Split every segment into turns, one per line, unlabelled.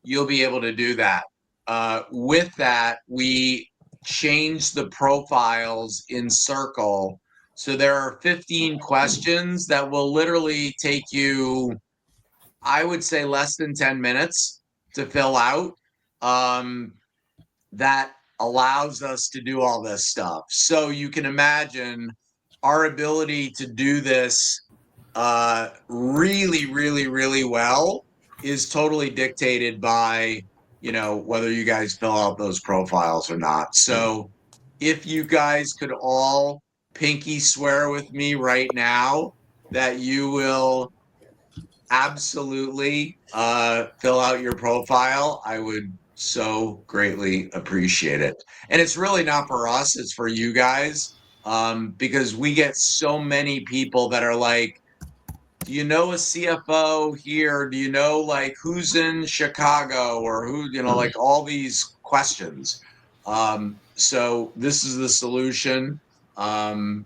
you'll be able to do that. With that, we changed the profiles in Circle. So there are 15 questions that will literally take you, I would say, less than 10 minutes to fill out. That allows us to do all this stuff. So you can imagine our ability to do this really, really, really well is totally dictated by, whether you guys fill out those profiles or not. So if you guys could all pinky swear with me right now that you will absolutely fill out your profile, I would so greatly appreciate it. And it's really not for us, it's for you guys, because we get so many people that are like, do you know a CFO here? Do you know like who's in Chicago or who, like all these questions. So this is the solution. And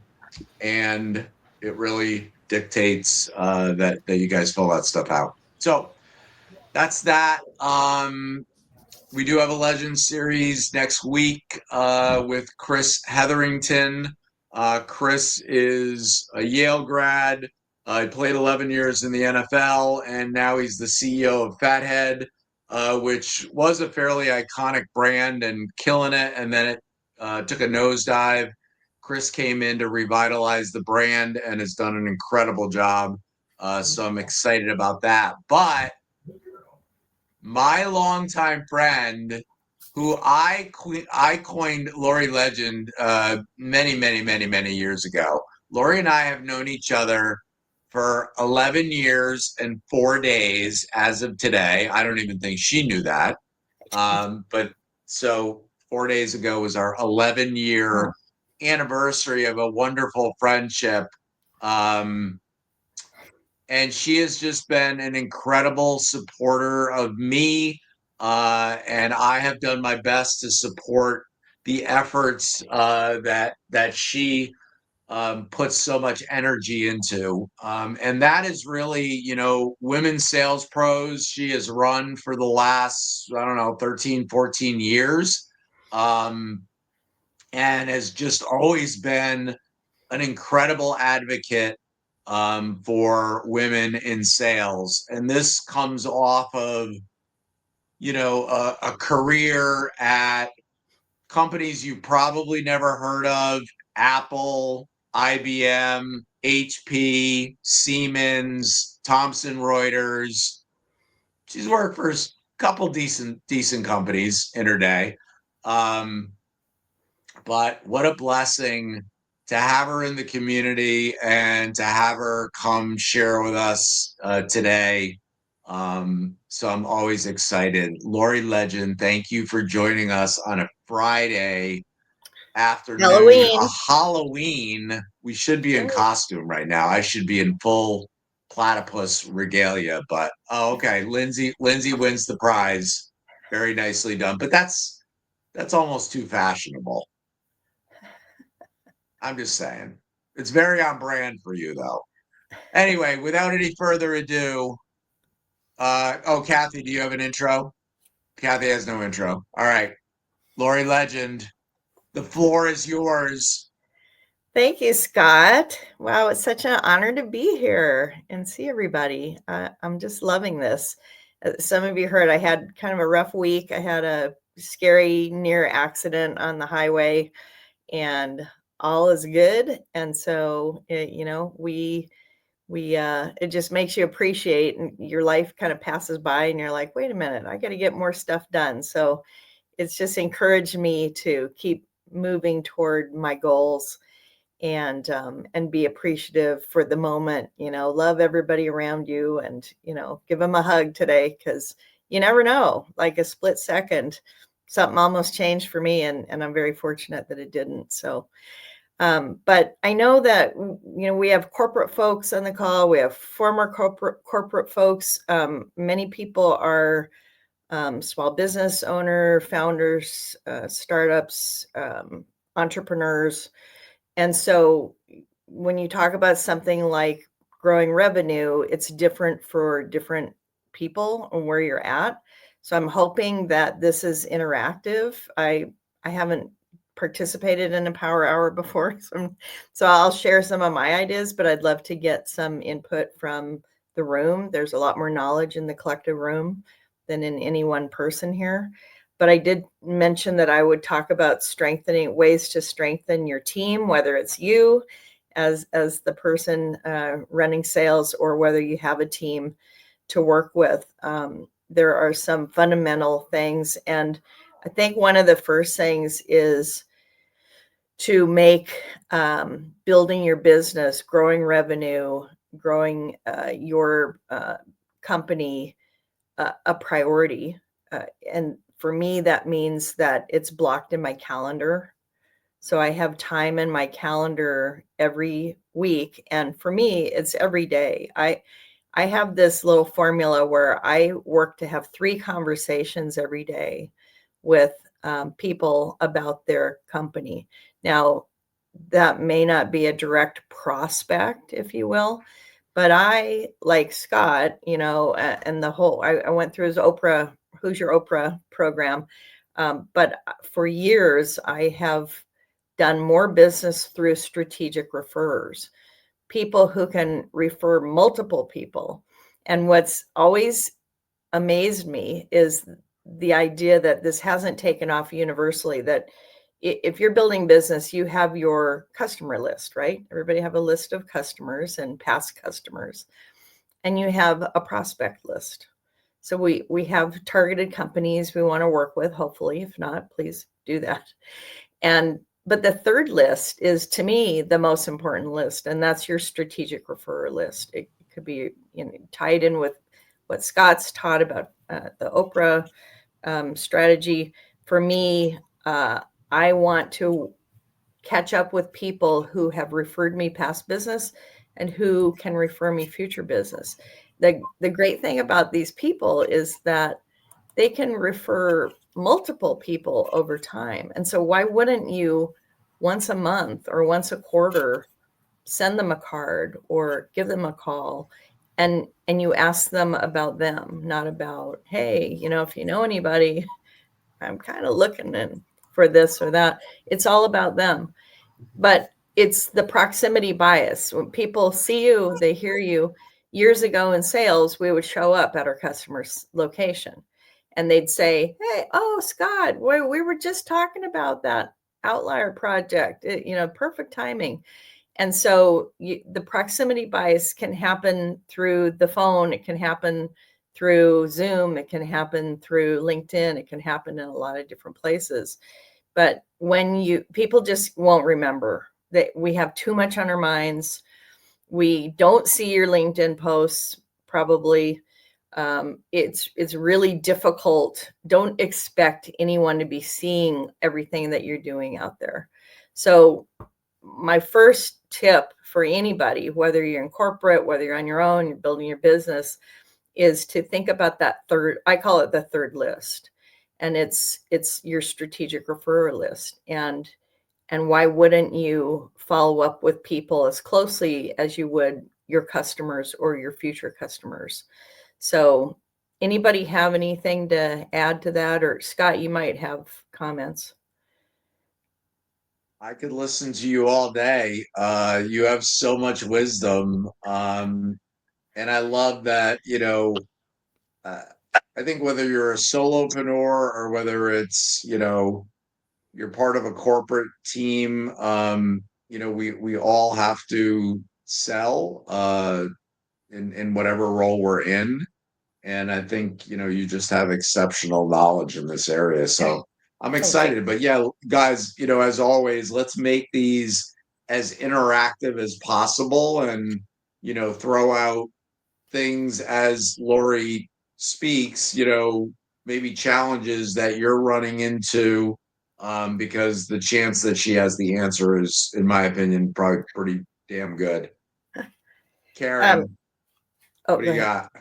it really dictates that you guys fill that stuff out. So that's that. We do have a Legend series next week with Chris Hetherington. Chris is a Yale grad. He played 11 years in the NFL, and now he's the CEO of Fathead, which was a fairly iconic brand and killing it. And then it took a nosedive. Chris came in to revitalize the brand and has done an incredible job. So I'm excited about that. But my longtime friend, who I coined Lori Legend many, many, many, many years ago. Lori and I have known each other for 11 years and 4 days as of today. I don't even think she knew that. But so 4 days ago was our 11-year anniversary of a wonderful friendship. And she has just been an incredible supporter of me. And I have done my best to support the efforts that she puts so much energy into. And that is really, Women's Sales Pros. She has run for the last, I don't know, 13, 14 years. And has just always been an incredible advocate for women in sales. And this comes off of, a career at companies you probably never heard of: Apple, IBM, HP, Siemens, Thomson Reuters. She's worked for a couple decent companies in her day. But what a blessing to have her in the community and to have her come share with us today. So I'm always excited. Lori Legend, thank you for joining us on a Friday afternoon, a Halloween. We should be in costume right now. I should be in full platypus regalia, but okay. Lindsay wins the prize. Very nicely done. But that's almost too fashionable. I'm just saying. It's very on brand for you, though. Anyway, without any further ado, Kathy, do you have an intro? Kathy has no intro. All right. Lori Legend, the floor is yours.
Thank you, Scott. Wow, it's such an honor to be here and see everybody. I'm just loving this. Some of you heard I had kind of a rough week. I had a scary near accident on the highway, and all is good. And so, it just makes you appreciate, and your life kind of passes by and you're like, wait a minute, I got to get more stuff done. So it's just encouraged me to keep moving toward my goals and be appreciative for the moment, love everybody around you, and, give them a hug today, because you never know, like a split second, something almost changed for me, and I'm very fortunate that it didn't. So, but I know that, we have corporate folks on the call. We have former corporate folks. Many people are small business owner, founders, startups, entrepreneurs. And so when you talk about something like growing revenue, it's different for different people and where you're at. So I'm hoping that this is interactive. I haven't participated in a power hour before, so I'll share some of my ideas, but I'd love to get some input from the room. There's a lot more knowledge in the collective room than in any one person here. But I did mention that I would talk about strengthening ways to strengthen your team, whether it's you as the person running sales or whether you have a team to work with. There are some fundamental things. And I think one of the first things is to make building your business, growing revenue, growing your company a priority. And for me, that means that it's blocked in my calendar. So I have time in my calendar every week. And for me, it's every day. I have this little formula where I work to have 3 conversations every day with people about their company. Now, that may not be a direct prospect, if you will, but I, like Scott, and the whole, I went through his Oprah, Who's Your Oprah program. But for years, I have done more business through strategic referrers, people who can refer multiple people. And what's always amazed me is the idea that this hasn't taken off universally, that if you're building business, you have your customer list, right? Everybody have a list of customers and past customers, and you have a prospect list. So we have targeted companies we want to work with, hopefully. If not, please do that. But the third list is, to me, the most important list, and that's your strategic referrer list. It could be tied in with what Scott's taught about the Oprah strategy. For me, I want to catch up with people who have referred me past business and who can refer me future business. The great thing about these people is that they can refer multiple people over time. And so why wouldn't you once a month or once a quarter send them a card or give them a call, and you ask them about them, not about, hey, if you know anybody, I'm kind of looking for this or that. It's all about them. But it's the proximity bias. When people see you, they hear you. Years ago in sales, we would show up at our customer's location and they'd say, hey, oh, Scott, we were just talking about that Outlier project, perfect timing. And so the proximity bias can happen through the phone. It can happen through Zoom. It can happen through LinkedIn. It can happen in a lot of different places. But when people just won't remember that we have too much on our minds. We don't see your LinkedIn posts, probably. It's really difficult. Don't expect anyone to be seeing everything that you're doing out there. So my first tip for anybody, whether you're in corporate, whether you're on your own, you're building your business, is to think about that third, I call it the third list. And it's your strategic referrer list. And why wouldn't you follow up with people as closely as you would your customers or your future customers? So anybody have anything to add to that? Or Scott, you might have comments.
I could listen to you all day. You have so much wisdom. And I love that, I think whether you're a solopreneur or whether it's, you're part of a corporate team, we all have to sell in whatever role we're in. And I think, you just have exceptional knowledge in this area. So I'm excited. But yeah, guys, as always, let's make these as interactive as possible and, throw out things as Lori speaks, maybe challenges that you're running into, because the chance that she has the answer is, in my opinion, probably pretty damn good. Karen, what do you got?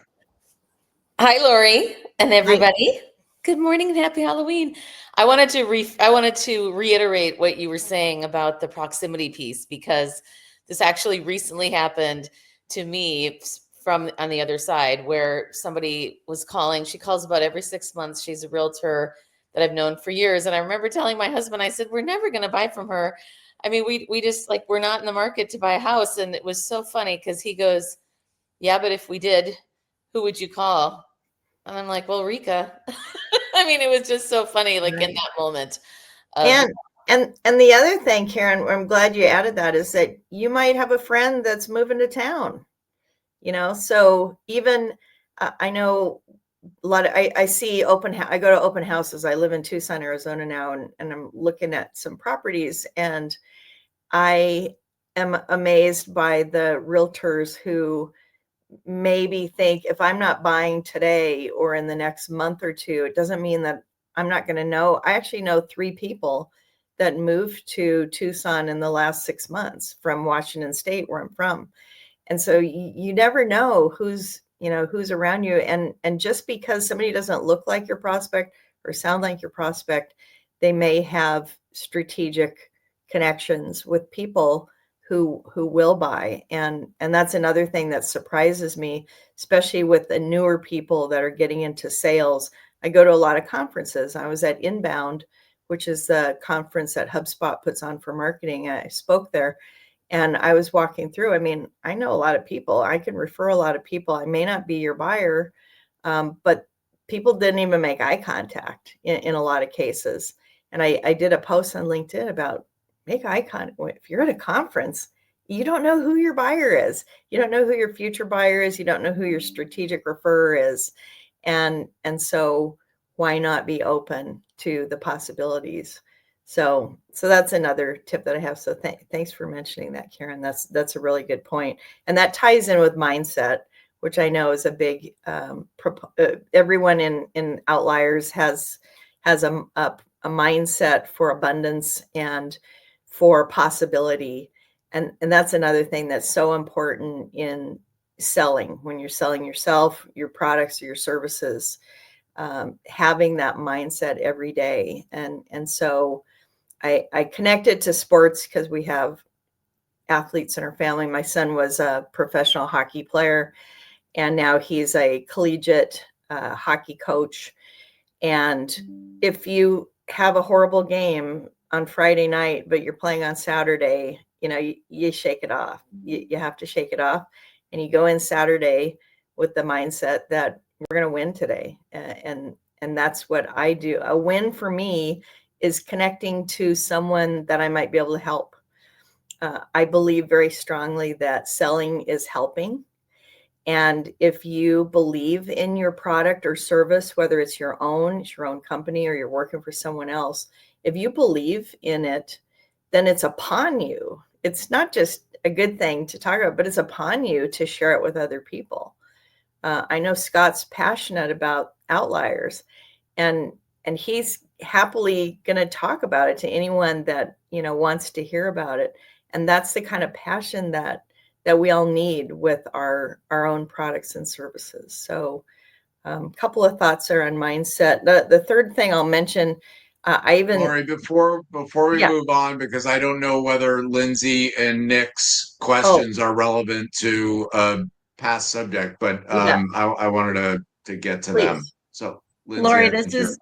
Hi, Lori and everybody. Hi. Good morning and happy Halloween. I wanted to reiterate what you were saying about the proximity piece, because this actually recently happened to me from on the other side where somebody was calling. She calls about every 6 months. She's a realtor that I've known for years. And I remember telling my husband, I said, we're never going to buy from her. I mean, we just like, we're not in the market to buy a house. And it was so funny because he goes, yeah, but if we did, who would you call? And I'm like, well, Rika. I mean, it was just so funny, like in that moment.
And the other thing, Karen, I'm glad you added that, is that you might have a friend that's moving to town, so even I know a lot of, I see I go to open houses. I live in Tucson, Arizona now, and I'm looking at some properties, and I am amazed by the realtors who maybe think if I'm not buying today or in the next month or two, it doesn't mean that I'm not going to know. I actually know 3 people that moved to Tucson in the last 6 months from Washington State, where I'm from. And so you never know who's around you. And just because somebody doesn't look like your prospect or sound like your prospect, they may have strategic connections with people who will buy. And that's another thing that surprises me, especially with the newer people that are getting into sales. I go to a lot of conferences. I was at Inbound, which is the conference that HubSpot puts on for marketing. I spoke there, and I was walking through. I mean, I know a lot of people. I can refer a lot of people. I may not be your buyer, but people didn't even make eye contact in a lot of cases. And I did a post on LinkedIn about make eye contact. If you're at a conference, you don't know who your buyer is. You don't know who your future buyer is. You don't know who your strategic referrer is. And so why not be open to the possibilities? So that's another tip that I have. So thanks for mentioning that, Karen. That's a really good point. And that ties in with mindset, which I know is a big, everyone in Outliers has a mindset for abundance and for possibility. And that's another thing that's so important in selling, when you're selling yourself, your products, or your services, having that mindset every day. And so I connected to sports because we have athletes in our family. My son was a professional hockey player, and now he's a collegiate hockey coach. And if you have a horrible game on Friday night, but you're playing on Saturday, you shake it off. You have to shake it off. And you go in Saturday with the mindset that we're going to win today. And that's what I do. A win for me is connecting to someone that I might be able to help. I believe very strongly that selling is helping. And if you believe in your product or service, whether it's your own company, or you're working for someone else, if you believe in it, then it's upon you. It's not just a good thing to talk about, but it's upon you to share it with other people. I know Scott's passionate about Outliers, and he's happily going to talk about it to anyone that wants to hear about it. And that's the kind of passion that we all need with our own products and services. So a couple of thoughts are on mindset. The third thing I'll mention,
Lori, before we move on, because I don't know whether Lindsay and Nick's questions are relevant to a past subject, but I wanted to get to them. So Lindsay,
Lori, this is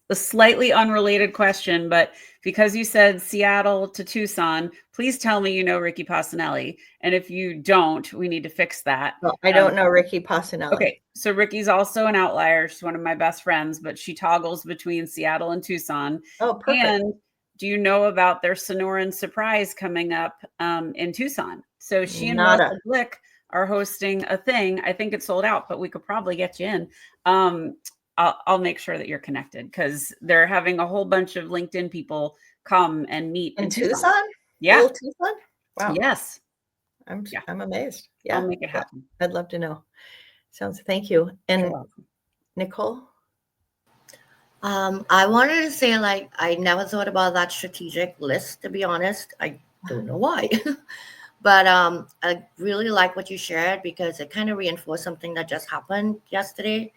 a slightly unrelated question, but because you said Seattle to Tucson, please tell me you know Ricky Passanelli. And if you don't, we need to fix that.
Well, I don't know Ricky Passanelli.
Okay, so Ricky's also an outlier. She's one of my best friends, but she toggles between Seattle and Tucson.
Oh, perfect.
And do you know about their Sonoran Surprise coming up in Tucson? So she and Russell Blick are hosting a thing. I think it's sold out, but we could probably get you in. I'll make sure that you're connected, because they're having a whole bunch of LinkedIn people come and meet
in Tucson.
Yeah.
Tucson? Wow.
Yes.
I'm amazed. Yeah.
I'll make it happen.
I'd love to know. Thank you. And Nicole?
I wanted to say, I never thought about that strategic list, to be honest. I don't know why. But I really like what you shared, because it kind of reinforced something that just happened yesterday.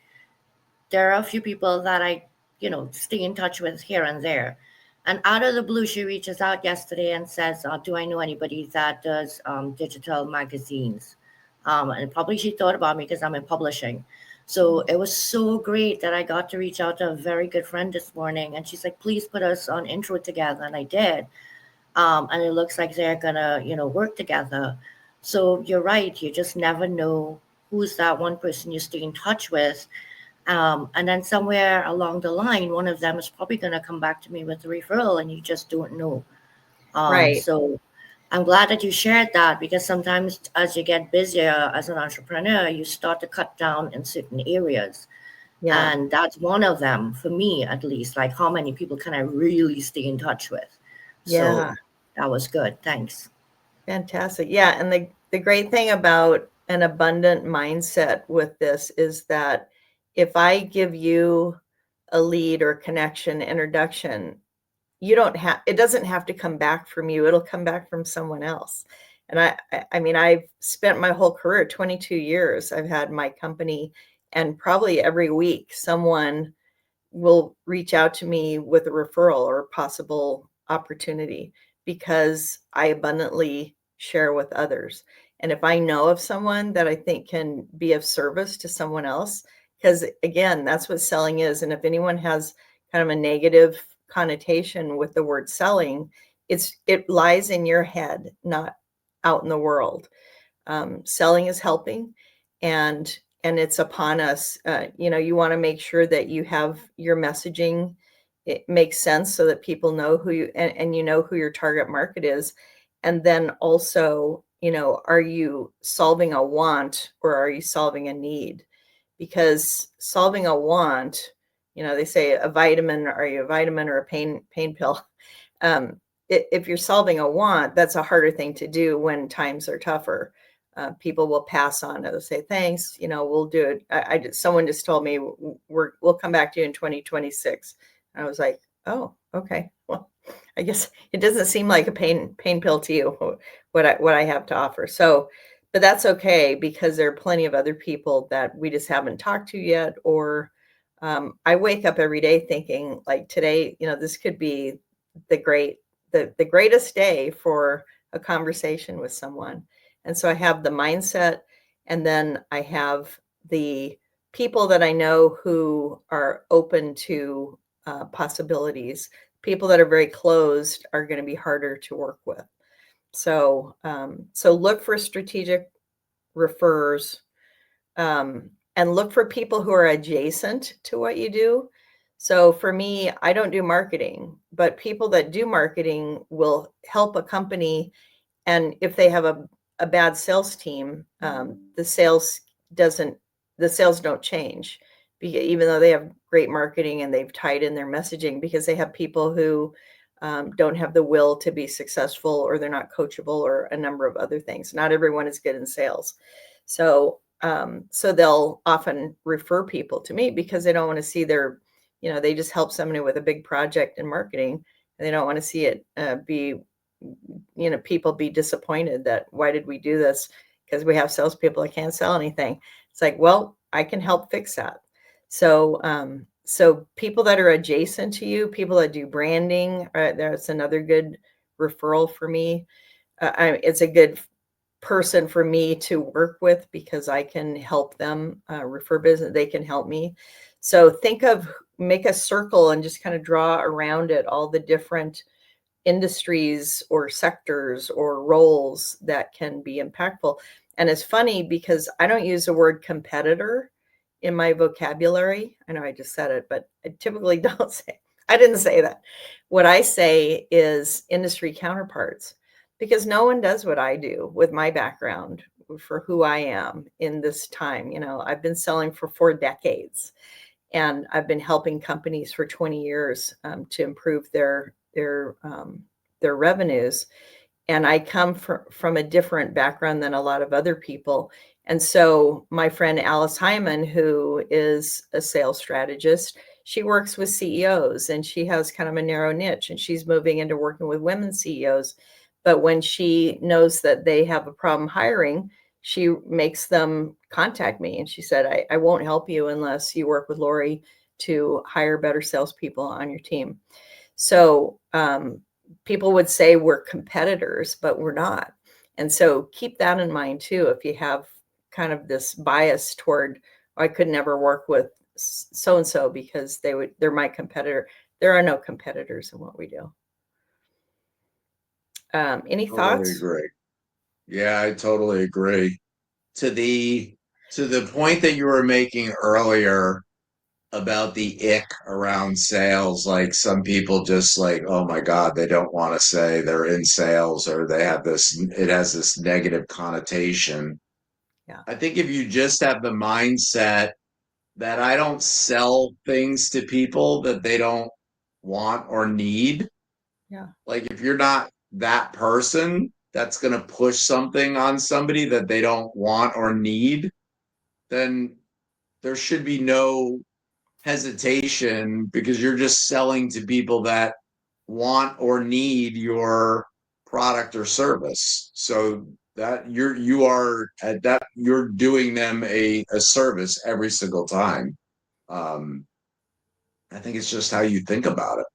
There are a few people that I, stay in touch with here and there. And out of the blue, she reaches out yesterday and says, do I know anybody that does digital magazines? And probably she thought about me because I'm in publishing. So it was so great that I got to reach out to a very good friend this morning. And she's like, please put us on intro together. And I did. And it looks like they're gonna, work together. So you're right. You just never know who's that one person you stay in touch with. And then somewhere along the line, one of them is probably gonna come back to me with a referral, and you just don't know.
Right.
So I'm glad that you shared that, because sometimes as you get busier as an entrepreneur, you start to cut down in certain areas.
Yeah.
And that's one of them for me, at least. Like, how many people can I really stay in touch with?
Yeah.
So that was good. Thanks.
Fantastic. Yeah. And the great thing about an abundant mindset with this is that if I give you a lead or connection, introduction, it doesn't have to come back from you. It'll come back from someone else. And I mean, I've spent my whole career, 22 years, I've had my company, and probably every week someone will reach out to me with a referral or a possible opportunity, because I abundantly share with others. And if I know of someone that I think can be of service to someone else, because again, that's what selling is. And if anyone has kind of a negative connotation with the word selling, it lies in your head, not out in the world. Selling is helping, and it's upon us. You want to make sure that you have your messaging, it makes sense, so that people know who you and you know who your target market is. And then also, are you solving a want or are you solving a need? Because solving a want, they say a vitamin, are you a vitamin or a pain pill? If you're solving a want, that's a harder thing to do when times are tougher. People will pass on. They'll say, thanks, we'll do it. Someone just told me we'll come back to you in 2026. And I was like, oh, okay. Well, I guess it doesn't seem like a pain pill to you, what I have to offer. So, but that's okay, because there are plenty of other people that we just haven't talked to yet. Or I wake up every day thinking, like, today, this could be the greatest day for a conversation with someone. And so I have the mindset, and then I have the people that I know who are open to possibilities. People that are very closed are going to be harder to work with. So, so look for strategic refers, and look for people who are adjacent to what you do. So for me, I don't do marketing, but people that do marketing will help a company. And if they have a bad sales team, the sales don't change, even though they have great marketing and they've tied in their messaging, because they have people who don't have the will to be successful, or they're not coachable, or a number of other things. Not everyone is good in sales. So they'll often refer people to me because they don't want to see they just help somebody with a big project in marketing, and they don't want to see it people be disappointed that, why did we do this? Because we have salespeople that can't sell anything. It's like, well, I can help fix that. So, so people that are adjacent to you, people that do branding, that's another good referral for me. It's a good person for me to work with, because I can help them refer business. They can help me. So make a circle and just kind of draw around it all the different industries or sectors or roles that can be impactful. And it's funny because I don't use the word competitor in my vocabulary. I know I just said it, but I typically don't say, I didn't say that. What I say is industry counterparts, because no one does what I do with my background, for who I am in this time. I've been selling for 4 decades, and I've been helping companies for 20 years to improve their revenues. And I come from a different background than a lot of other people. And so my friend Alice Hyman, who is a sales strategist, she works with CEOs, and she has kind of a narrow niche, and she's moving into working with women CEOs. But when she knows that they have a problem hiring, she makes them contact me. And she said, I won't help you unless you work with Lori to hire better salespeople on your team. So people would say we're competitors, but we're not. And so keep that in mind too. If you have kind of this bias toward, I could never work with so-and-so because they're my competitor. There are no competitors in what we do. Any thoughts?
Agree. Yeah, I totally agree. To the point that you were making earlier about the ick around sales, like some people just like, oh my God, they don't want to say they're in sales, or they have this, it has this negative connotation.
Yeah.
I think if you just have the mindset that I don't sell things to people that they don't want or need.
Yeah.
Like if you're not that person that's going to push something on somebody that they don't want or need, then there should be no hesitation, because you're just selling to people that want or need your product or service. So that you're doing them a service every single time. I think it's just how you think about it.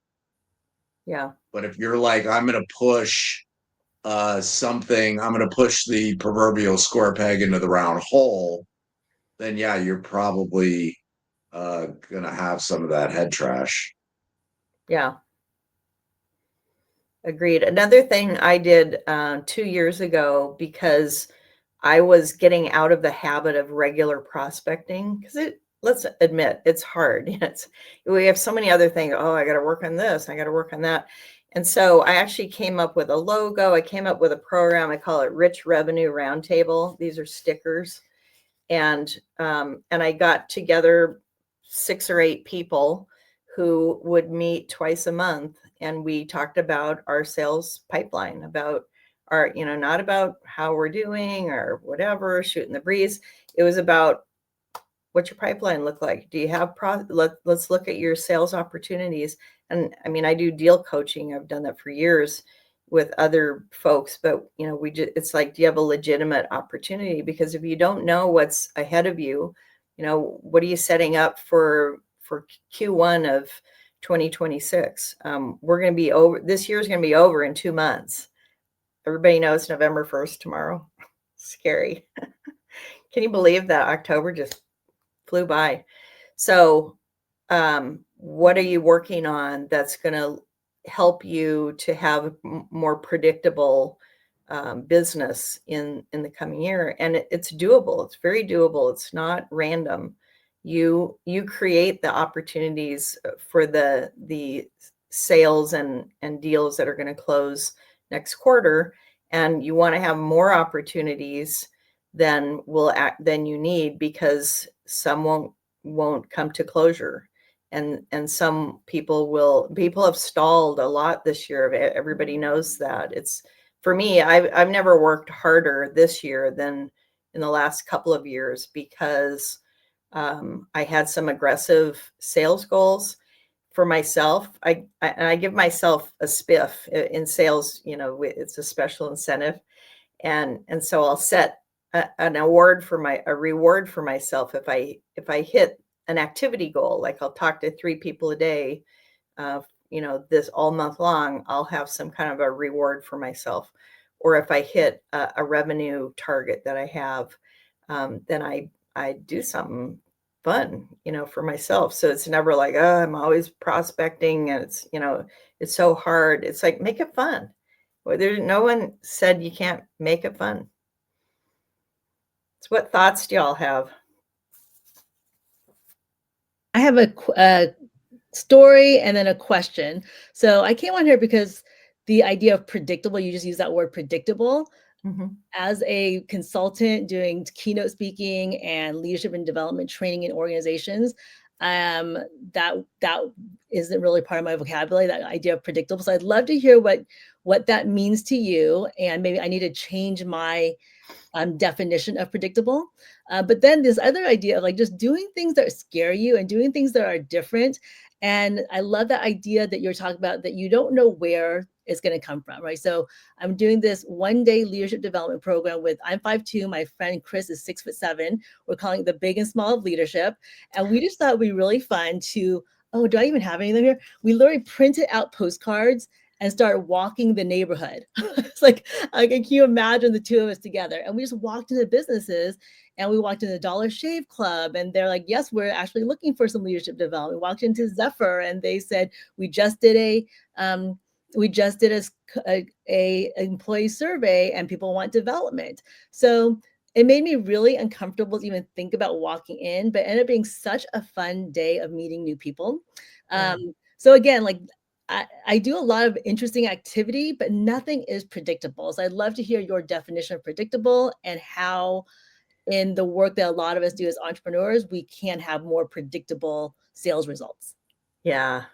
Yeah.
But if you're like, I'm going to push something, I'm going to push the proverbial square peg into the round hole, then yeah, you're probably going to have some of that head trash.
Yeah. Agreed. Another thing I did 2 years ago, because I was getting out of the habit of regular prospecting, because let's admit, it's hard. We have so many other things. Oh, I got to work on this. I got to work on that. And so I actually came up with a logo. I came up with a program. I call it Rich Revenue Roundtable. These are stickers. And I got together 6 or 8 people who would meet twice a month. And we talked about our sales pipeline, about our, not about how we're doing or whatever, shooting the breeze. It was about, what's your pipeline look like? Do you have let's look at your sales opportunities. And I mean, I do deal coaching. I've done that for years with other folks, but it's like, do you have a legitimate opportunity? Because if you don't know what's ahead of you, what are you setting up for Q1 of 2026? We're going to be over. This year's going to be over in 2 months. Everybody knows November 1st tomorrow. Scary. Can you believe that October just flew by? So what are you working on that's going to help you to have more predictable business in the coming year? And it's doable. It's very doable. It's not random. You create the opportunities for the sales and deals that are going to close next quarter, and you want to have more opportunities than you need, because some won't come to closure. And some people have stalled a lot this year. Everybody knows that. It's, for me, I've never worked harder this year than in the last couple of years, because I had some aggressive sales goals for myself. I give myself a spiff in sales. It's a special incentive, and so I'll set a reward for myself if I hit an activity goal. Like, I'll talk to 3 people a day, this all month long. I'll have some kind of a reward for myself. Or if I hit a revenue target that I have, then I do something fun, for myself. So it's never like, oh, I'm always prospecting and it's so hard. It's like, make it fun. Well, no one said you can't make it fun. So what thoughts do y'all have?
I have a story and then a question. So I came on here because the idea of predictable, you just use that word predictable. Mm-hmm. As a consultant doing keynote speaking and leadership and development training in organizations, that isn't really part of my vocabulary, that idea of predictable. So I'd love to hear what that means to you, and maybe I need to change my definition of predictable. But then this other idea of like just doing things that scare you and doing things that are different. And I love that idea that you're talking about, that you don't know where it's going to come from, right? So I'm doing this 1-day leadership development program I'm 5'2", my friend Chris is 6'7". We're calling it the Big and Small of Leadership. And we just thought it'd be really fun to, do I even have any of them here? We literally printed out postcards and start walking the neighborhood. It's like, can you imagine the two of us together? And we just walked into businesses, and we walked into the Dollar Shave Club, and they're like, yes, we're actually looking for some leadership development. We walked into Zephyr, and they said, we just did a employee survey, and people want development. So it made me really uncomfortable to even think about walking in, but it ended up being such a fun day of meeting new people. So again, like I do a lot of interesting activity, but nothing is predictable. So I'd love to hear your definition of predictable, and how in the work that a lot of us do as entrepreneurs, we can have more predictable sales results.
Yeah.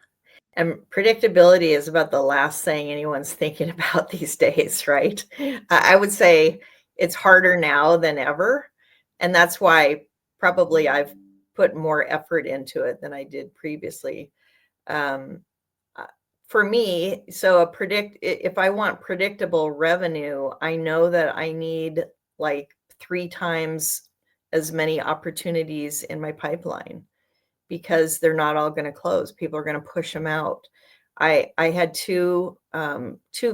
And predictability is about the last thing anyone's thinking about these days, right? I would say it's harder now than ever. And that's why probably I've put more effort into it than I did previously. For me, so if I want predictable revenue, I know that I need like 3 times as many opportunities in my pipeline, because they're not all going to close. People are going to push them out. I had two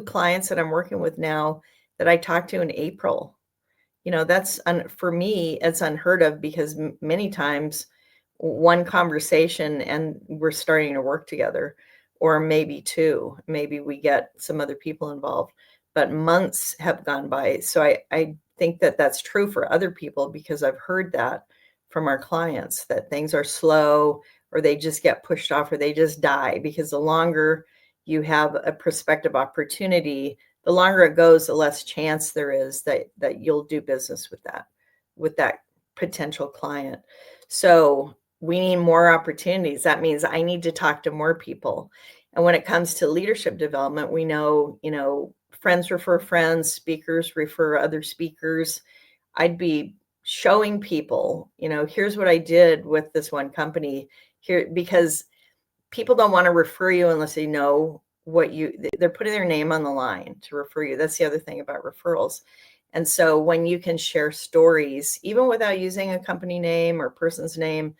clients that I'm working with now that I talked to in April. That's for me, it's unheard of, because many times one conversation and we're starting to work together, or maybe 2, maybe we get some other people involved, but months have gone by. So I think that that's true for other people, because I've heard that from our clients, that things are slow, or they just get pushed off, or they just die, because the longer you have a prospective opportunity, the longer it goes, the less chance there is that you'll do business with that potential client. So we need more opportunities. That means I need to talk to more people. And when it comes to leadership development, we know, friends refer friends, speakers refer other speakers. I'd be showing people, here's what I did with this one company here, because people don't want to refer you unless they know they're putting their name on the line to refer you. That's the other thing about referrals. And so when you can share stories, even without using a company name or person's name,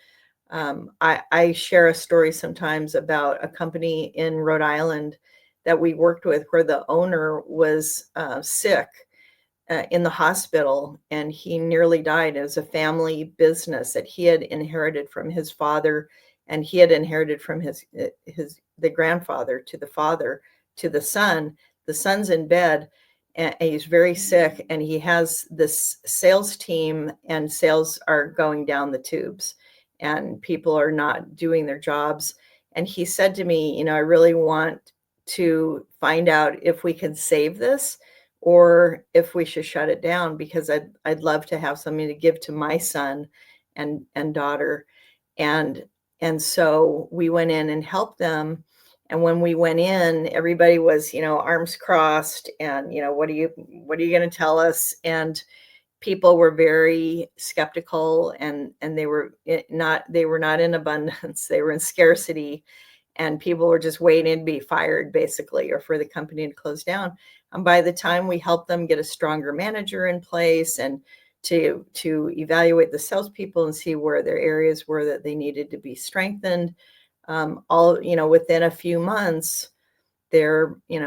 I share a story sometimes about a company in Rhode Island that we worked with, where the owner was sick in the hospital, and he nearly died. It was a family business that he had inherited from his father, and he had inherited from the grandfather to the father to the son. The son's in bed, and he's very sick, and he has this sales team, and sales are going down the tubes, and people are not doing their jobs. And he said to me, I really want to find out if we can save this, or if we should shut it down, because I'd love to have something to give to my son and daughter. And so we went in and helped them. And when we went in, everybody was, arms crossed, and, what are you going to tell us? And people were very skeptical, and they were not in abundance. They were in scarcity, and people were just waiting to be fired, basically, or for the company to close down. And by the time we helped them get a stronger manager in place, and to evaluate the salespeople and see where their areas were that they needed to be strengthened, within a few months,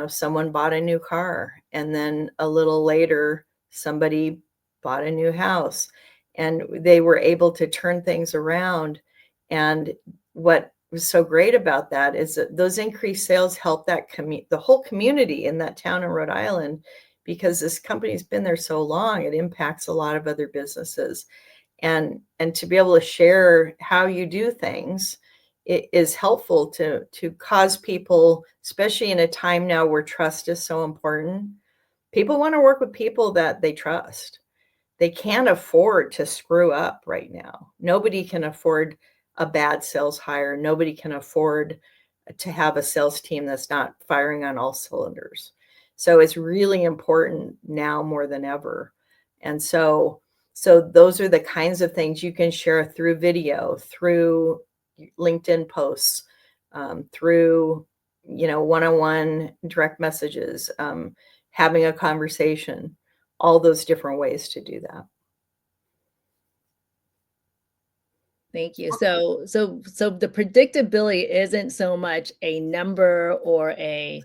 someone bought a new car, and then a little later, somebody bought a new house, and they were able to turn things around. And what was so great about that is that those increased sales helped the whole community in that town in Rhode Island, because this company's been there so long, it impacts a lot of other businesses. And to be able to share how you do things, it is helpful to cause people, especially in a time now where trust is so important. People want to work with people that they trust. They can't afford to screw up right now. Nobody can afford a bad sales hire. Nobody can afford to have a sales team that's not firing on all cylinders. So it's really important now more than ever. And so those are the kinds of things you can share through video, through LinkedIn posts, through, one-on-one direct messages, having a conversation, all those different ways to do that.
Thank you. So the predictability isn't so much a number or a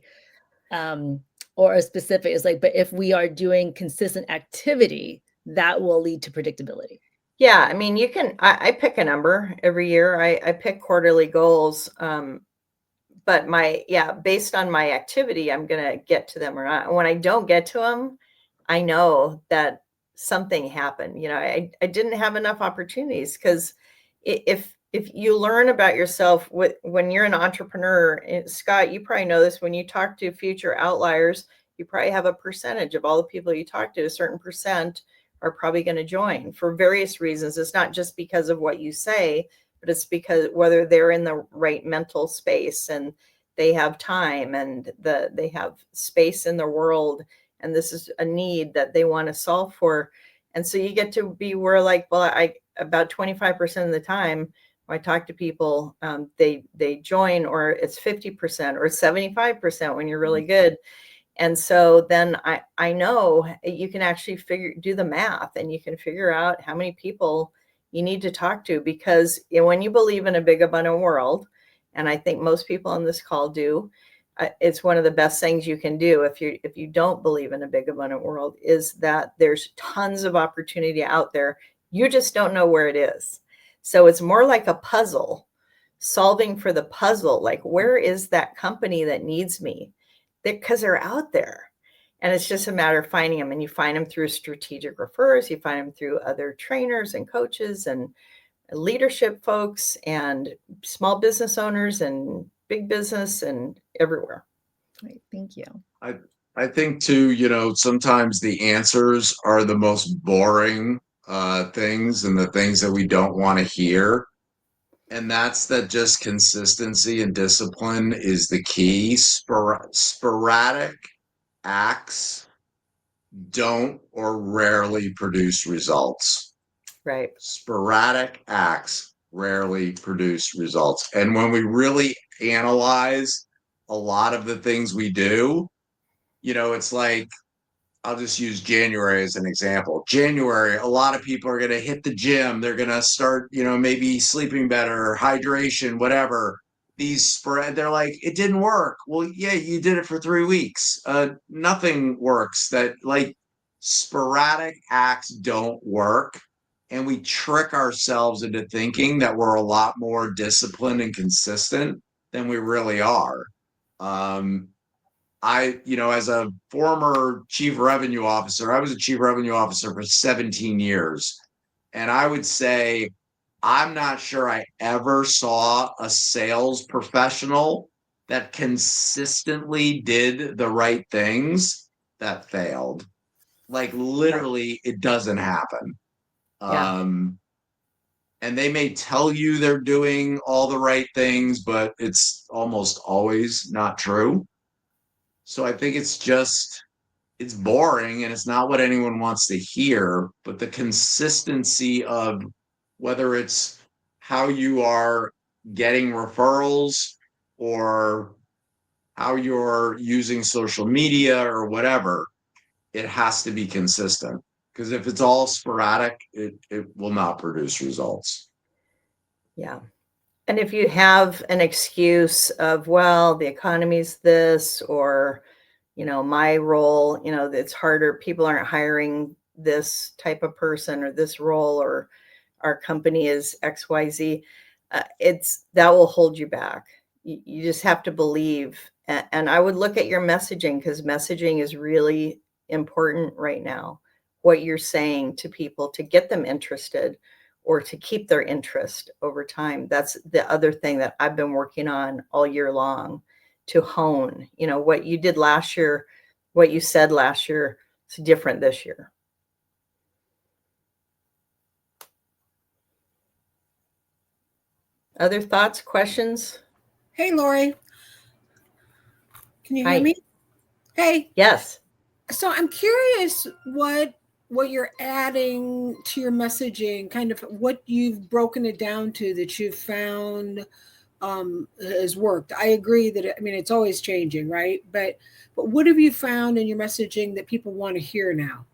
or a specific, it's like, but if we are doing consistent activity, that will lead to predictability.
Yeah, I mean, I pick a number every year. I pick quarterly goals. But based on my activity, I'm going to get to them or not. And when I don't get to them, I know that something happened. I didn't have enough opportunities, because if you learn about yourself when you're an entrepreneur, Scott, you probably know this, when you talk to future outliers, you probably have a percentage of all the people you talk to, a certain percent are probably going to join for various reasons. It's not just because of what you say, but it's because whether they're in the right mental space and they have time and they have space in their world, and this is a need that they want to solve for. And so you get to be where, like, well, about 25% of the time when I talk to people, they join, or it's 50% or 75% when you're really good. And so then I know you can actually do the math, and you can figure out how many people you need to talk to, because when you believe in a big abundant world, and I think most people on this call do, it's one of the best things you can do. If you don't believe in a big abundant world, is that there's tons of opportunity out there. You just don't know where it is. So it's more like a puzzle, solving for the puzzle. Like, where is that company that needs me? Because they're out there. And it's just a matter of finding them. And you find them through strategic referrals. You find them through other trainers and coaches and leadership folks and small business owners and big business and everywhere.
Great, thank you.
I think too, sometimes the answers are the most boring things, and the things that we don't want to hear. And that's that just consistency and discipline is the key. Sporadic acts don't or rarely produce results.
Right.
Sporadic acts rarely produce results. And when we really analyze a lot of the things we do, it's like, I'll just use January as an example. January, a lot of people are going to hit the gym. They're going to start, maybe sleeping better, hydration, whatever. They're like, it didn't work. Well, yeah, you did it for 3 weeks. Nothing works. That, like, sporadic acts don't work. And we trick ourselves into thinking that we're a lot more disciplined and consistent than we really are. As a former chief revenue officer, I was a chief revenue officer for 17 years. And I would say, I'm not sure I ever saw a sales professional that consistently did the right things that failed. Like, literally, it doesn't happen.
Yeah.
And they may tell you they're doing all the right things, but it's almost always not true. So I think it's boring, and it's not what anyone wants to hear, but the consistency of whether it's how you are getting referrals or how you're using social media or whatever, it has to be consistent. Because if it's all sporadic, it will not produce results.
Yeah. And if you have an excuse of, well, the economy's this, or, my role, it's harder, people aren't hiring this type of person or this role, or our company is XYZ, that will hold you back. You just have to believe. And I would look at your messaging, because messaging is really important right now. What you're saying to people to get them interested, or to keep their interest over time. That's the other thing that I've been working on all year long, to hone, what you did last year, what you said last year is different this year. Other thoughts, questions?
Hey, Lori. Can you hear me? Hey.
Yes.
So I'm curious what you're adding to your messaging, kind of what you've broken it down to that you've found has worked. I agree that, it's always changing, right? But what have you found in your messaging that people want to hear now?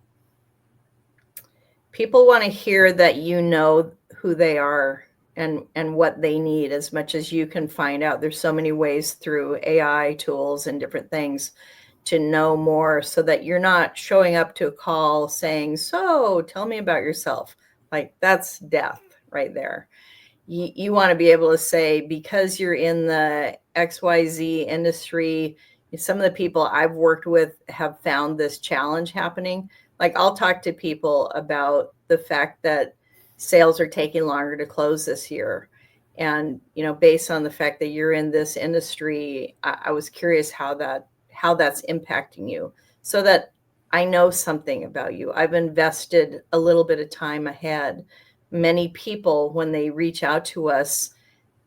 People want to hear that you know who they are and what they need as much as you can find out. There's so many ways through AI tools and different things to know more, so that you're not showing up to a call saying, so tell me about yourself. Like, that's death right there. You want to be able to say, because you're in the XYZ industry, some of the people I've worked with have found this challenge happening. Like, I'll talk to people about the fact that sales are taking longer to close this year. And, based on the fact that you're in this industry, I was curious how that's impacting you, so that I know something about you. I've invested a little bit of time ahead. Many people, when they reach out to us,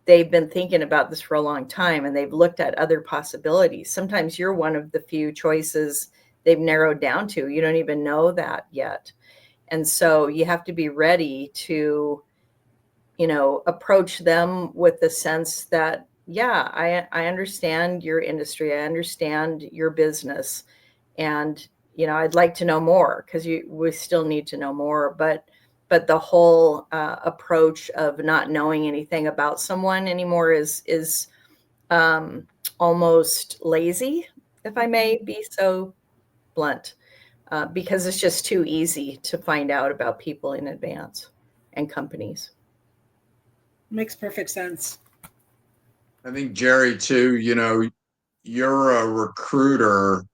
they've been thinking about this for a long time, and they've looked at other possibilities. Sometimes you're one of the few choices they've narrowed down to. You don't even know that yet. And so you have to be ready to, approach them with the sense that, yeah, I understand your industry. I understand your business. And, I'd like to know more, because we still need to know more. But the whole approach of not knowing anything about someone anymore is almost lazy, if I may be so blunt, because it's just too easy to find out about people in advance and companies.
Makes perfect sense.
I think, Jerry, too, you're a recruiter,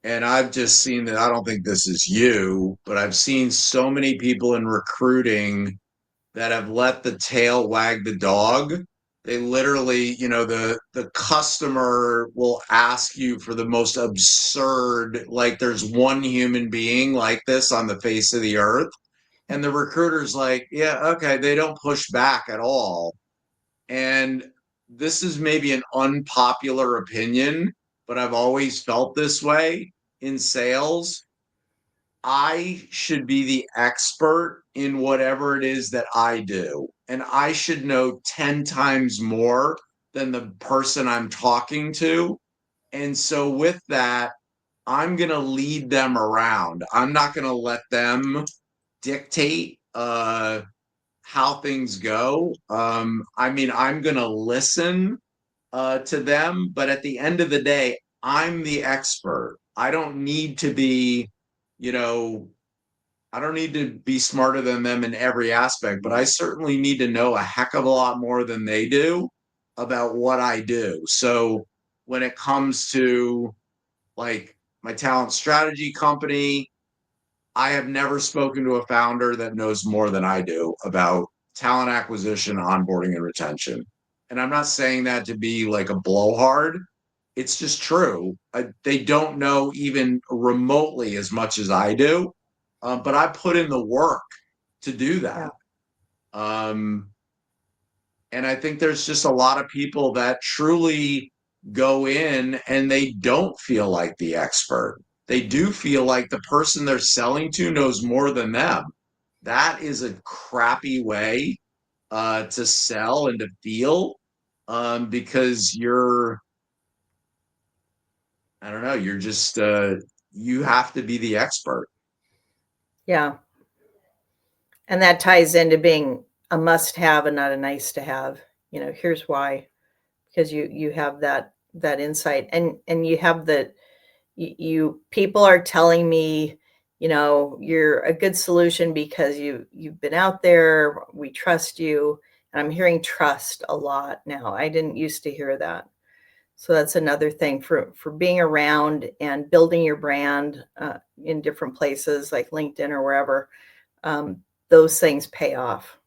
and I've just seen that. I don't think this is you, but I've seen so many people in recruiting that have let the tail wag the dog. They literally, the customer will ask you for the most absurd, like, there's one human being like this on the face of the earth. And the recruiter's like, yeah, okay, they don't push back at all. And this is maybe an unpopular opinion, but I've always felt this way in sales. I should be the expert in whatever it is that I do. And I should know 10 times more than the person I'm talking to. And so with that, I'm going to lead them around. I'm not going to let them dictate how things go. I'm going to listen to them, but at the end of the day, I'm the expert. I don't need to be, I don't need to be smarter than them in every aspect, but I certainly need to know a heck of a lot more than they do about what I do. So when it comes to, like, my talent strategy company, I have never spoken to a founder that knows more than I do about talent acquisition, onboarding, and retention. And I'm not saying that to be like a blowhard. It's just true. They don't know even remotely as much as I do, but I put in the work to do that. Yeah. And I think there's just a lot of people that truly go in and they don't feel like the expert. They do feel like the person they're selling to knows more than them. That is a crappy way to sell and to feel, because I don't know, you're just, you have to be the expert.
Yeah. And that ties into being a must-have and not a nice-to-have. Here's why. Because you have that insight, and you have people are telling me, you're a good solution because you've been out there. We trust you. And I'm hearing trust a lot now. I didn't used to hear that. So that's another thing for being around and building your brand in different places like LinkedIn or wherever. Those things pay off.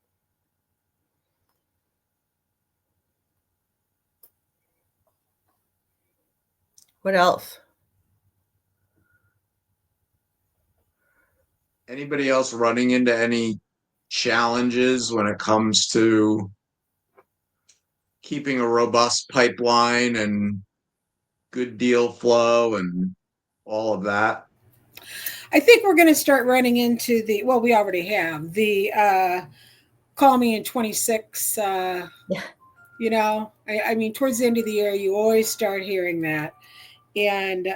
What else?
Anybody else running into any challenges when it comes to keeping a robust pipeline and good deal flow and all of that?
I think we're going to start running into we already have the call me in 26. Yeah. I mean, towards the end of the year, you always start hearing that. And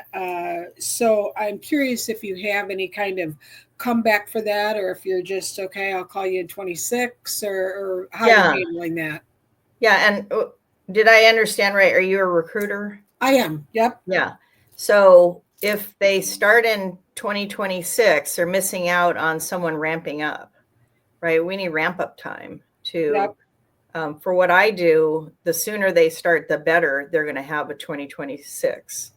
so I'm curious if you have any kind of comeback for that, or if you're just, okay, I'll call you in 26, or how you're handling that.
Yeah. And did I understand right? Are you a recruiter?
I am. Yep.
Yeah. So if they start in 2026, they're missing out on someone ramping up, right? We need ramp up time to, for what I do, the sooner they start, the better they're going to have a 2026.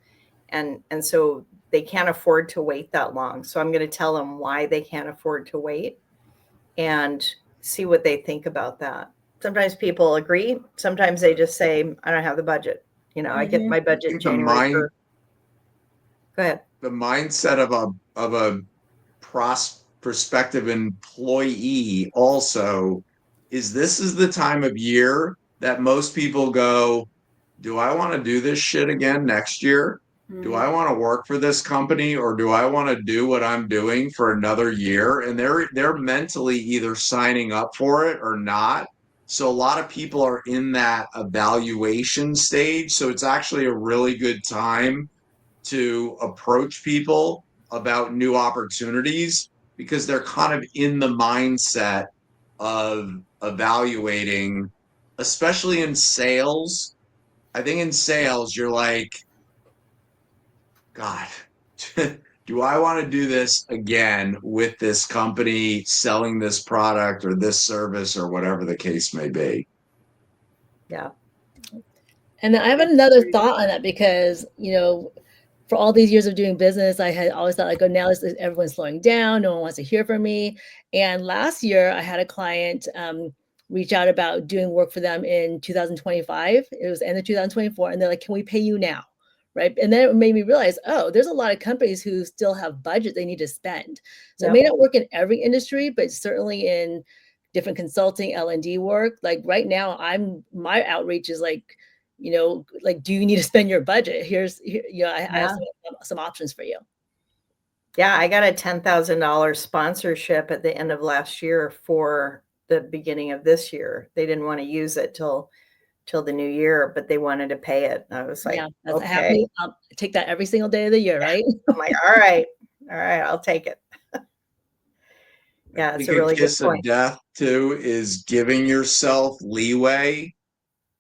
And so they can't afford to wait that long. So I'm going to tell them why they can't afford to wait and see what they think about that. Sometimes people agree. Sometimes they just say, I don't have the budget. You know, I get my budget January 1st. Go ahead.
The mindset of a prospective employee also is, this is the time of year that most people go, do I want to do this shit again next year? Do I want to work for this company, or do I want to do what I'm doing for another year? And they're mentally either signing up for it or not. So a lot of people are in that evaluation stage. So it's actually a really good time to approach people about new opportunities, because they're kind of in the mindset of evaluating, especially in sales. I think in sales, you're like, God, do I want to do this again with this company selling this product or this service or whatever the case may be?
Yeah.
And I have another thought on that, because, you know, for all these years of doing business, I had always thought, like, oh, now everyone's slowing down. No one wants to hear from me. And last year I had a client reach out about doing work for them in 2025. It was end of 2024. And they're like, can we pay you now? Right. And then it made me realize, oh, there's a lot of companies who still have budget they need to spend. So it may not work in every industry, but certainly in different consulting, L&D work. Like right now, my outreach is like, you know, like, do you need to spend your budget? I have some options for you.
Yeah, I got a $10,000 sponsorship at the end of last year for the beginning of this year. They didn't want to use it till the new year, but they wanted to pay it. And I was like,
that's
okay.
happening. I'll take that every single day of the year, right?
I'm like, all right, I'll take it. Yeah, it's a really good point.
Kiss of death too is giving yourself leeway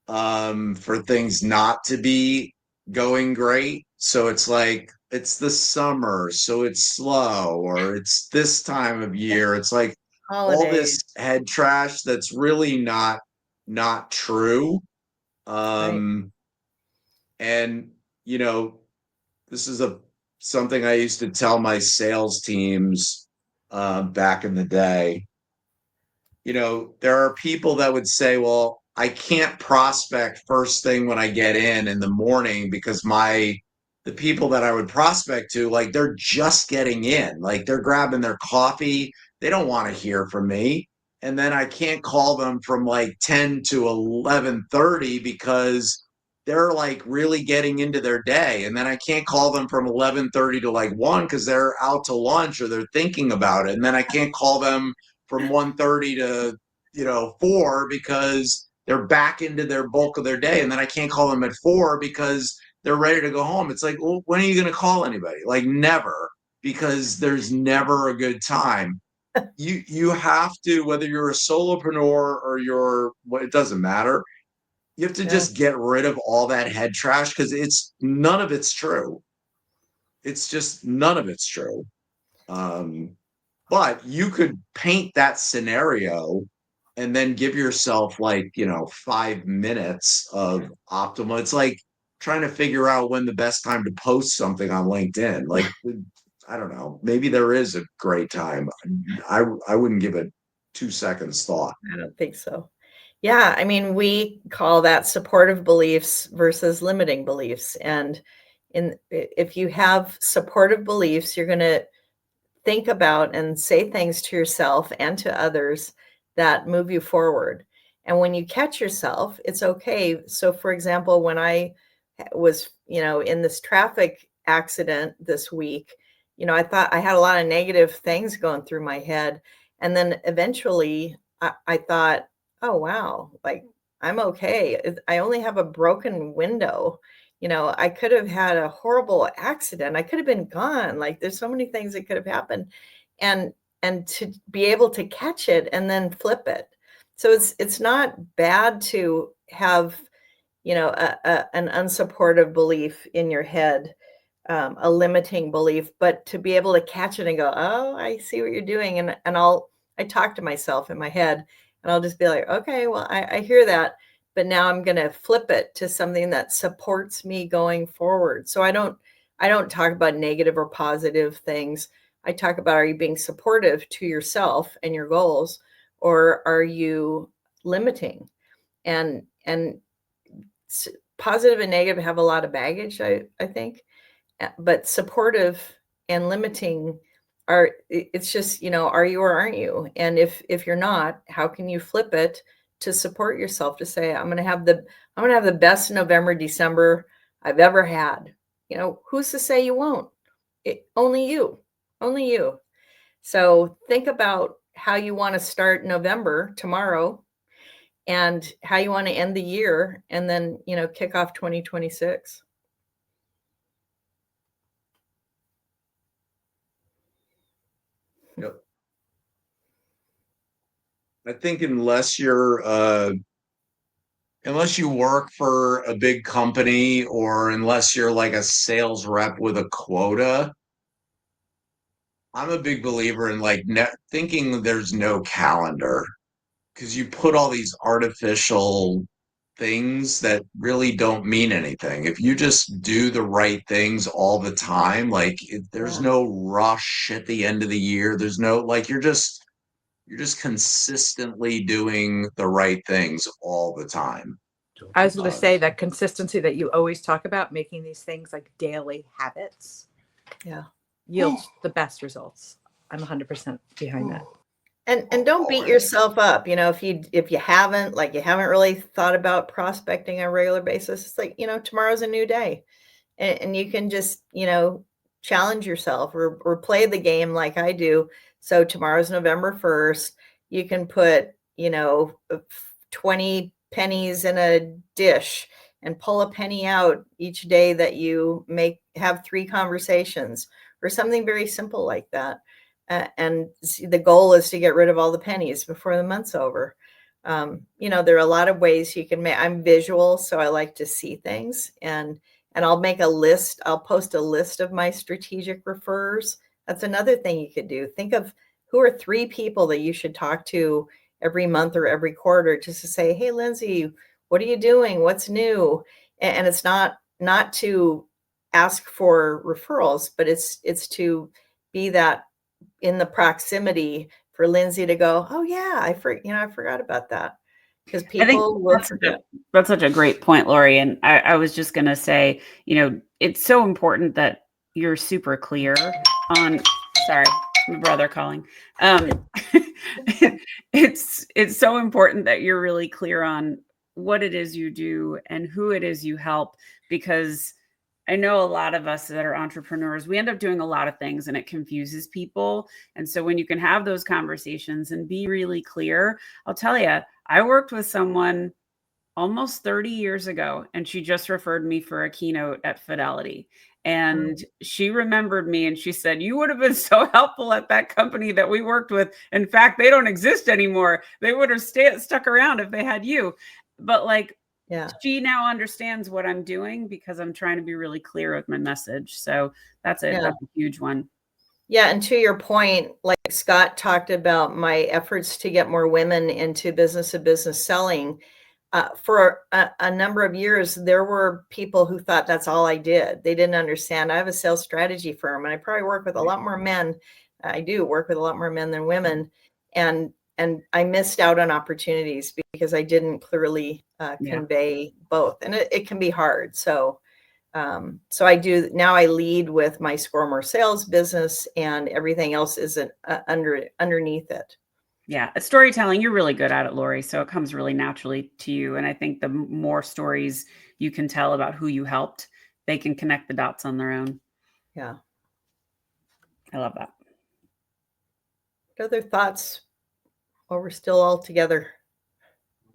for things not to be going great. So it's like, it's the summer, so it's slow, or it's this time of year. It's like
Holidays.
All this head trash that's really not true.
Right.
And you know, this is something I used to tell my sales teams back in the day. You know, there are people that would say, well, I can't prospect first thing when I get in the morning, because the people that I would prospect to, like, they're just getting in, like they're grabbing their coffee. They don't want to hear from me. And then I can't call them from like 10 to 11:30 because they're like really getting into their day. And then I can't call them from 11:30 to like 1 because they're out to lunch or they're thinking about it. And then I can't call them from 1:30 to 4 because they're back into their bulk of their day. And then I can't call them at 4 because they're ready to go home. It's like, well, when are you going to call anybody? Like, never, because there's never a good time. You have to, whether you're a solopreneur or it doesn't matter. You have to just get rid of all that head trash, because none of it's true. It's just none of it's true. But you could paint that scenario and then give yourself 5 minutes of optimal. It's like trying to figure out when the best time to post something on LinkedIn. Like, I don't know, maybe there is a great time. I wouldn't give it 2 seconds thought.
I don't think so. Yeah, I mean, we call that supportive beliefs versus limiting beliefs. And if you have supportive beliefs, you're going to think about and say things to yourself and to others that move you forward. And when you catch yourself, it's okay. So for example, when I was, in this traffic accident this week, I thought I had a lot of negative things going through my head. And then eventually I thought, oh, wow, like, I'm okay. I only have a broken window. I could have had a horrible accident. I could have been gone. Like, there's so many things that could have happened. And to be able to catch it and then flip it. So it's not bad to have, an unsupportive belief in your head. a limiting belief, but to be able to catch it and go, oh, I see what you're doing. And I talk to myself in my head and I'll just be like, okay, well, I hear that, but now I'm going to flip it to something that supports me going forward. So I don't talk about negative or positive things. I talk about, are you being supportive to yourself and your goals, or are you limiting? And positive and negative have a lot of baggage, I think, but supportive and limiting it's just, are you or aren't you? And if you're not, how can you flip it to support yourself, to say, I'm going to have the best November, December I've ever had. Who's to say you won't? Only you. So think about how you want to start November tomorrow and how you want to end the year, and then, kick off 2026.
Yep. I think unless you work for a big company, or unless you're like a sales rep with a quota, I'm a big believer in like thinking there's no calendar, because you put all these artificial things that really don't mean anything. If you just do the right things all the time, like there's no rush at the end of the year. There's no, like, you're just consistently doing the right things all the time.
I was going to say that consistency that you always talk about, making these things like daily habits, yields the best results. I'm 100% behind that.
And don't beat yourself up. If you haven't really thought about prospecting on a regular basis, it's like, tomorrow's a new day, and you can just, challenge yourself or play the game like I do. So tomorrow's November 1st. You can put, 20 pennies in a dish and pull a penny out each day that you have 3 conversations, or something very simple like that. And the goal is to get rid of all the pennies before the month's over. There are a lot of ways you can I'm visual, so I like to see things, and I'll make a list. I'll post a list of my strategic referrers. That's another thing you could do. Think of who are 3 people that you should talk to every month or every quarter, just to say, hey, Lindsay, what are you doing? What's new? And it's not to ask for referrals, but it's to be that in the proximity for Lindsay to go, oh yeah, I forgot about that. Because people will forget.
That's such a great point, Lori. And I was just going to say, it's so important that you're super clear on, sorry, my brother calling. It's so important that you're really clear on what it is you do and who it is you help, because I know a lot of us that are entrepreneurs, we end up doing a lot of things and it confuses people. And so when you can have those conversations and be really clear, I'll tell you, I worked with someone almost 30 years ago, and she just referred me for a keynote at Fidelity. And she remembered me and she said, you would have been so helpful at that company that we worked with. In fact, they don't exist anymore. They would have stuck around if they had you. But she now understands what I'm doing because I'm trying to be really clear with my message. So that's it. Yeah. That's a huge one.
Yeah. And to your point, like Scott talked about my efforts to get more women into business-to-business selling. For a number of years, there were people who thought that's all I did. They didn't understand. I have a sales strategy firm, and I probably work with a lot more men. I do work with a lot more men than women. And I missed out on opportunities because I didn't clearly convey both. And it can be hard. So I do now. I lead with my Score More Sales business, and everything else is underneath it.
Yeah, storytelling, you're really good at it, Lori. So it comes really naturally to you. And I think the more stories you can tell about who you helped, they can connect the dots on their own.
Yeah.
I love that.
What other thoughts while we're still all together?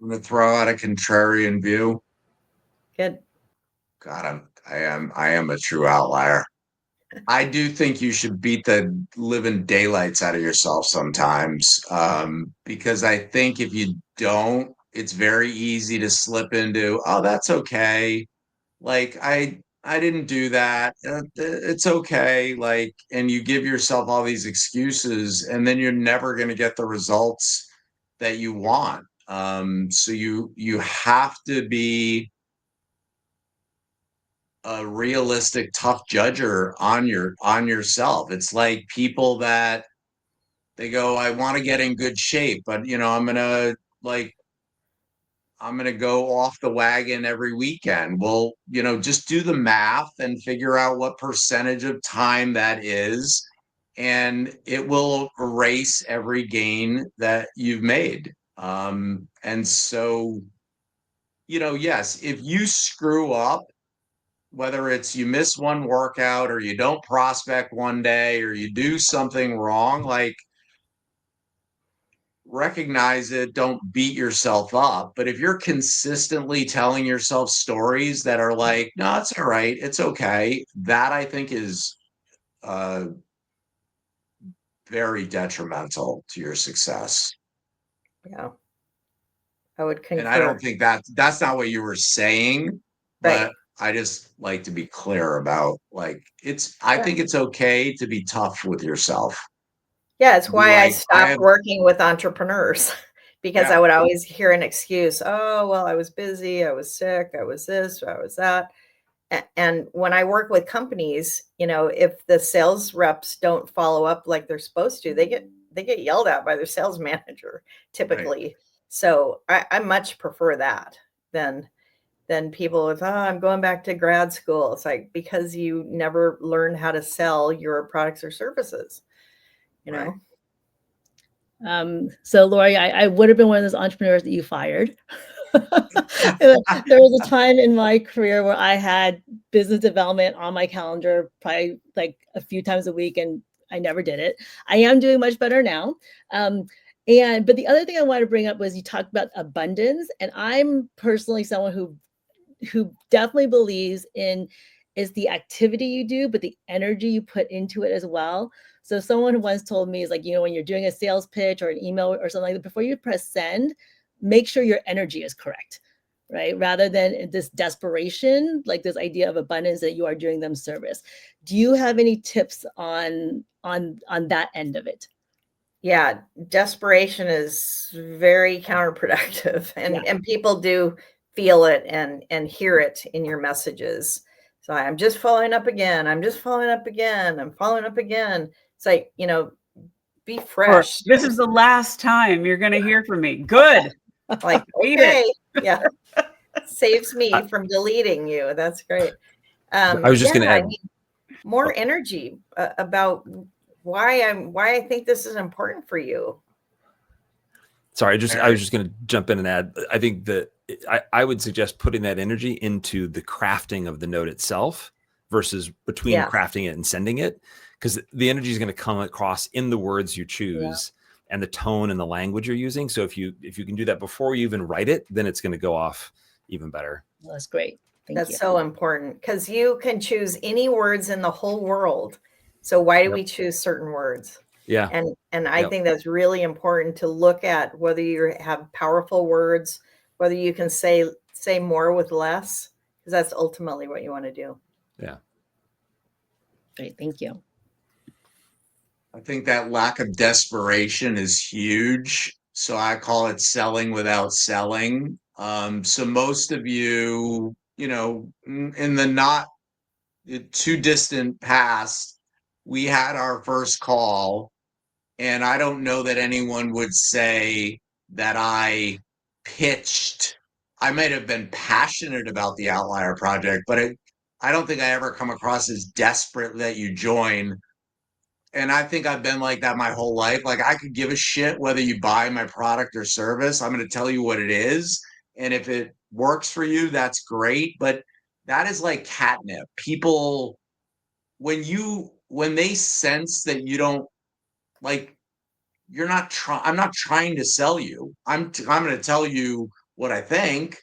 I'm going to throw out a contrarian view.
Good.
God, I am a true outlier. I do think you should beat the living daylights out of yourself sometimes, because I think if you don't, it's very easy to slip into, oh, that's okay. Like I I didn't do that. It's okay. Like, and you give yourself all these excuses, and then you're never going to get the results that you want. So you have to be a realistic, tough judger on yourself. It's like people that they go, I want to get in good shape, but I'm going to go off the wagon every weekend. Well, just do the math and figure out what percentage of time that is, and it will erase every gain that you've made. And so, yes, if you screw up, whether it's you miss one workout or you don't prospect one day or you do something wrong, like, recognize it, don't beat yourself up. But if you're consistently telling yourself stories that are like, no, it's all right, it's okay, that I think is very detrimental to your success.
Yeah, I would concur.
And I don't think that's not what you were saying, but
right.
I just like to be clear about, like, I think it's okay to be tough with yourself.
Yeah, it's why I stopped working with entrepreneurs, because I would always hear an excuse. Oh, well, I was busy, I was sick, I was this, I was that. And when I work with companies, if the sales reps don't follow up like they're supposed to, they get yelled at by their sales manager typically. Right. So I much prefer that than people with, I'm going back to grad school. It's like, because you never learned how to sell your products or services.
Right.
So Lori, I would have been one of those entrepreneurs that you fired. There was a time in my career where I had business development on my calendar probably like a few times a week, and I never did it. I am doing much better now. But the other thing I wanted to bring up was you talked about abundance, and I'm personally someone who definitely believes in is the activity you do, but the energy you put into it as well. So someone once told me is like, when you're doing a sales pitch or an email or something like that, before you press send, make sure your energy is correct, right? Rather than this desperation, like this idea of abundance that you are doing them service. Do you have any tips on that end of it?
Yeah, desperation is very counterproductive, and people do feel it and hear it in your messages. So I'm just following up again. I'm just following up again. I'm following up again. It's like, be fresh.
This is the last time you're going to hear from me. Good.
Like, okay. Yeah. Saves me from deleting you. That's great.
I was just going to add
more energy about why I think this is important for you.
Sorry, I was just going to jump in and add, I think that I would suggest putting that energy into the crafting of the note itself versus between crafting it and sending it, because the energy is going to come across in the words you choose and the tone and the language you're using. So if you can do that before you even write it, then it's going to go off even better.
Well, that's great.
That's so important, because you can choose any words in the whole world. So why do we choose certain words?
Yeah.
And I think that's really important to look at, whether you have powerful words, whether you can say more with less, because that's ultimately what you want to do.
Yeah.
Great. Thank you.
I think that lack of desperation is huge. So I call it selling without selling. So most of you, in the not too distant past, we had our first call, and I don't know that anyone would say that I pitched. I might have been passionate about the Outlier project, but I don't think I ever come across as desperate that you join. And I think I've been like that my whole life. Like, I could give a shit whether you buy my product or service. I'm going to tell you what it is. And if it works for you, that's great. But that is like catnip. People, when they sense that you don't, like, I'm not trying to sell you. I'm going to tell you what I think.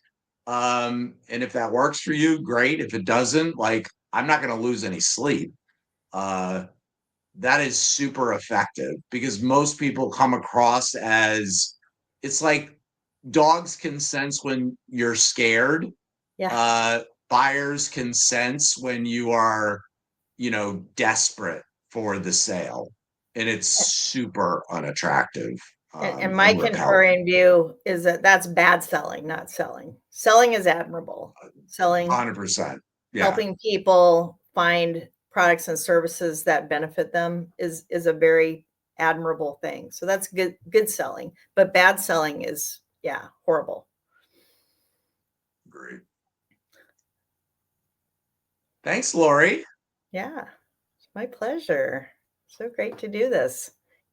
And if that works for you, great. If it doesn't, like, I'm not going to lose any sleep. That is super effective, because most people come across as, it's like dogs can sense when you're scared.
Yeah.
buyers can sense when you are, desperate for the sale, and it's super unattractive.
And my
repellent.
contrarian view is that that's bad selling, not selling. Selling is admirable. Selling,
100%. Yeah.
helping people find products and services that benefit them is a very admirable thing. So that's good selling. But bad selling is, horrible.
Great. Thanks, Lori.
Yeah, it's my pleasure. So great to do this.